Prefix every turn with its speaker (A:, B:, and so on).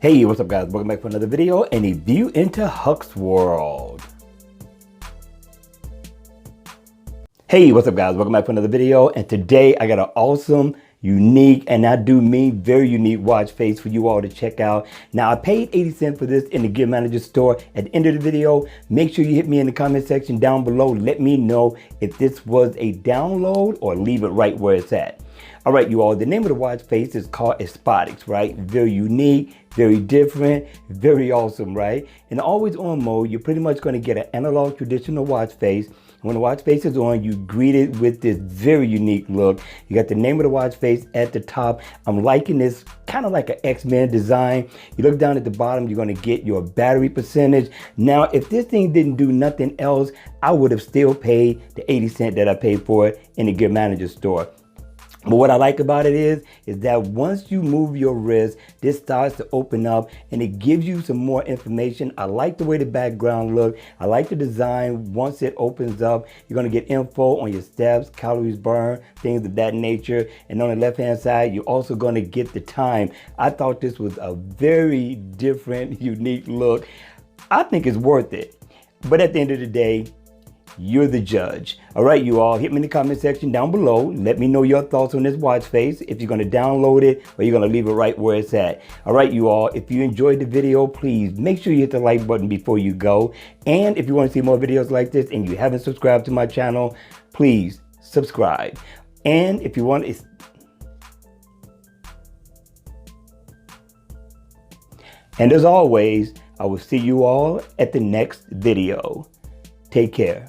A: Hey, what's up guys? Welcome back for another video and a view into Huck's world. Hey, what's up guys? Welcome back for another video, and today I got an awesome, unique, and I do mean very unique watch face for you all to check out. Now I paid 80 cents for this in the Gear Manager store. At the end of the video, make sure you hit me in the comment section down below. Let me know if this was a download or leave it right where it's at. All right, you all, the name of the watch face is called Expotix, right? Very unique, very different, very awesome, right? In the always on mode, you're pretty much going to get an analog traditional watch face. When the watch face is on, you greet it with this very unique look. You got the name of the watch face at the top. I'm liking this kind of like an X-Men design. You look down at the bottom, you're going to get your battery percentage. Now, if this thing didn't do nothing else, I would have still paid the 80 cents that I paid for it in the Gear Manager store. But what I like about it is that once you move your wrist, this starts to open up and it gives you some more information. I like the way the background looks. I like the design. Once it opens up, you're going to get info on your steps, calories burned, things of that nature. And on the left-hand side, you're also going to get the time. I thought this was a very different, unique look. I think it's worth it. But at the end of the day, you're the judge. All right, you all, hit me in the comment section down below. Let me know your thoughts on this watch face, if you're going to download it or you're going to leave it right where it's at. All right, you all, if you enjoyed the video, please make sure you hit the like button before you go. And if you want to see more videos like this and you haven't subscribed to my channel, please subscribe. And if you want to... And as always, I will see you all at the next video. Take care.